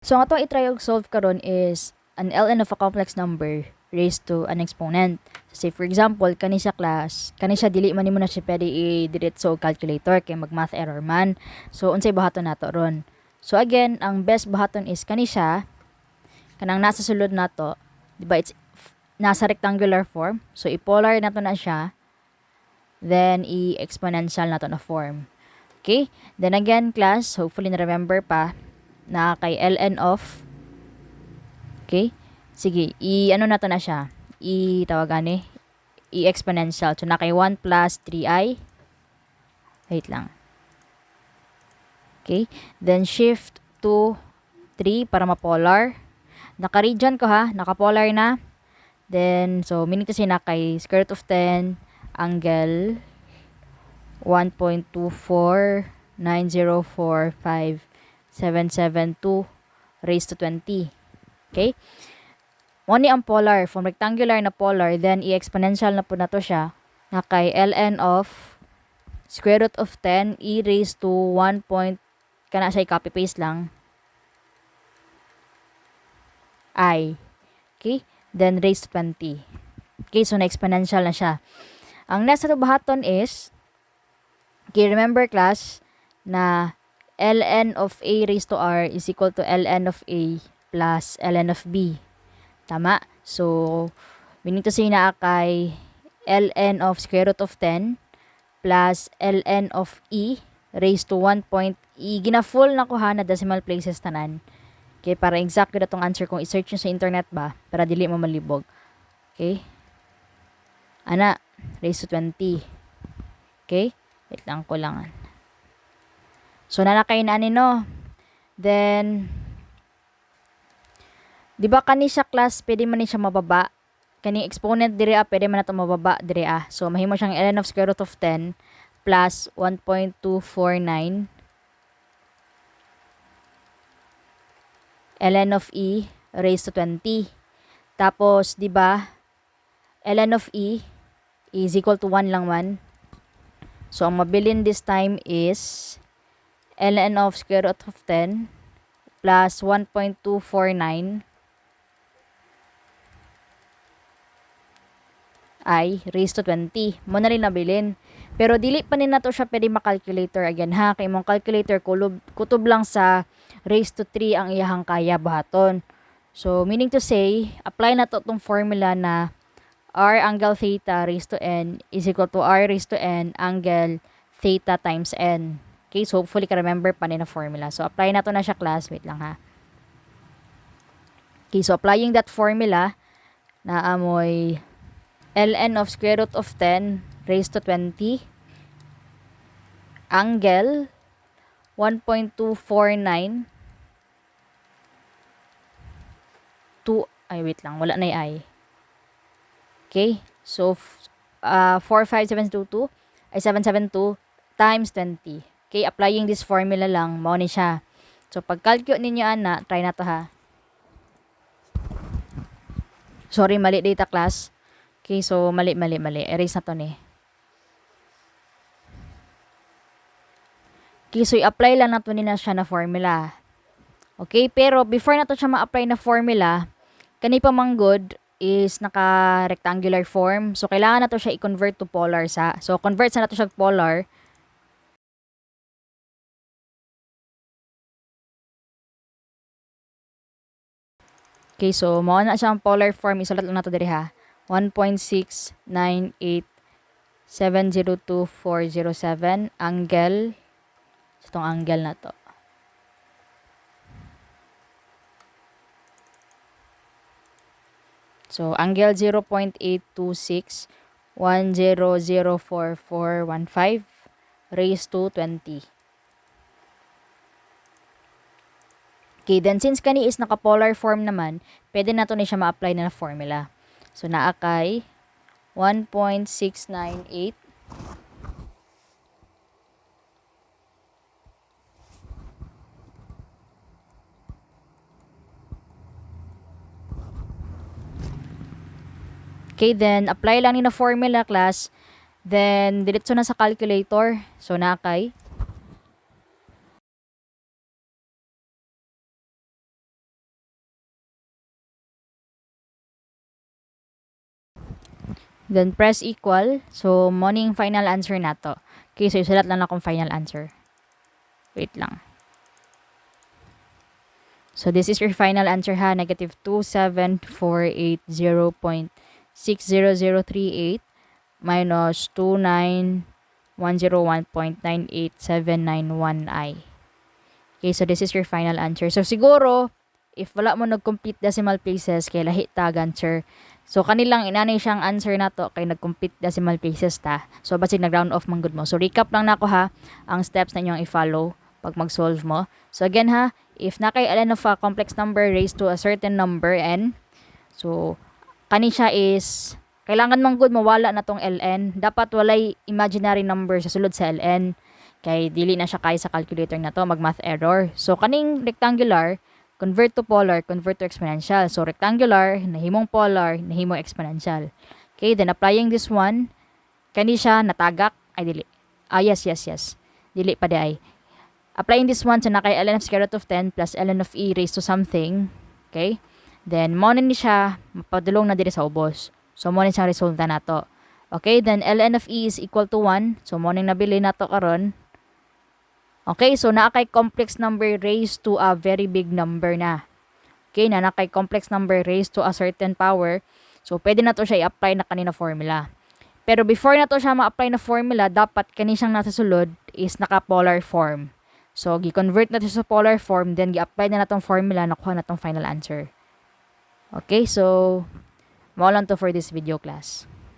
So ang atong i-try og solve karon is an ln of a complex number raised to an exponent. So, say for example, kani sa class, kani siya dili man nimo na siya pwede i-diretso og calculator kay mag-math error man. So unsay buhaton nato ron? So again, ang best buhaton is kani siya kanang nasa sulod nato, di ba it's nasa rectangular form. So i-polar nato na siya. Then i-exponential nato na form. Okay? Then again, class, hopefully na remember pa na kay ln of, okay, sige, ano na to na siya, tawag ani, exponential. So na kay 1 plus 3i, wait lang, okay, then shift to 3 para ma-polar. Naka-region ko ha, naka-polar na. Then so meaning to say na kay square root of 10 angle 1.249045772 raised to 20. Okay? Mo ni ang polar, from rectangular na polar, then i-exponential na po na to siya, na kay ln of square root of 10 e raised to 1 point, kana siya copy paste lang, I. Okay? Then raised to 20. Okay, so na-exponential na siya. Ang next na buhaton is, okay, remember class, na ln of a raised to r is equal to ln of a plus ln of b. Tama? So, we need to say na kay ln of square root of 10 plus ln of e raised to 1 point e. Gina-full na ko ha na decimal places tanan. Okay, para exactly na tong answer kung i-search nyo sa internet ba, para dili mo malibog. Okay? Ana, raised to 20. Okay? Wait lang ko lang. So, nanakay na no. Then, di ba kani siya class, pwede man ni siya mababa. Kani exponent dire pwede man nato mababa dire So, mahimo siyang ln of square root of 10 plus 1.249 ln of e raised to 20. Tapos, di ba, ln of e is equal to 1 lang man. So, ang mabilin this time is ln of square root of 10 plus 1.249 I raised to 20. Mo na rin nabilin. Pero dili pa rin na to siya pwede makalculator again ha. Kay mong calculator kutob lang sa raised to 3 ang iyahang kaya buhaton. So, meaning to say, apply na to itong formula na r angle theta raised to n is equal to r raised to n angle theta times n. Okay, so hopefully ka-remember pa rin na formula. So, apply na to na siya class. Wait lang ha. Okay, so applying that formula na amoy ln of square root of 10 raised to 20 angle 1.249 wait lang, wala na yung I. Okay, so 45722 ay 772 times 20. Okay, applying this formula lang, mao ni siya. So pag calculate ninyo ana, try na to ha. Sorry, mali data class. Okay, so mali. Erase na to ni. Okay, so i-apply lang nato ni na siya na formula. Okay, pero before na to siya ma-apply na formula, kani pa manggod is naka-rectangular form. So, kailangan na to siya i-convert to polar sa. So, convert sa na to siya polar. Okay, so, mao na siya ang polar form. Isulat lang na to diri ha. 1.698702407 angle. So, itong angle na to. So, angle 0.82610044415 raised to 20. Okay, then since kani is naka-polar form naman, pwede na to ni siya ma-apply na formula. So, naa kay 1.698 okay, then apply lang ni na formula class. Then, diretso na sa calculator. So, naa kay Then press equal. So mo ning final answer nato. Okay, so isulat lang akong final answer. Wait lang. So this is your final answer ha, negative 27480.60038 minus 29101.98791i. Okay, so this is your final answer. So siguro, if wala mo nag-complete decimal places, kay lahi tag answer. So kanilang inanay siyang answer na to, kay nag-complete decimal places ta. So basig nag-round off man good mo. So recap lang nako ha, ang steps na inyong i-follow pag mag-solve mo. So again ha, if na kay ln of a complex number raised to a certain number n, so kani siya is kailangan man good mawala na tong ln. Dapat walay imaginary number sa sulod sa ln. Kay dili na siya kaya sa calculator na to, mag-math error. So kaning rectangular, convert to polar, convert to exponential. So rectangular, nahimong polar, nahimong exponential. Okay, then applying this one, kani siya natagak, ay dili. Yes. Dili pa di ay. Applying this one, so na kay ln of square root of 10 plus ln of e raised to something. Okay? Then, mo ni siya, mapadulong na diri sa ubos. So, mo ni siyang resulta nato. Okay, then ln of e is equal to 1. So, mo ni nabili nato karon. Okay, so naa kay complex number raised to a very big number na. Okay, na kay complex number raised to a certain power. So, pwede na to siya i-apply na kanina formula. Pero before na to siya ma-apply na formula, dapat kani siyang nasa sulod is naka-polar form. So, gi-convert na to sa polar form, then gi-apply na natong formula, nakuha na tong final answer. Okay, so, mao lang to for this video class.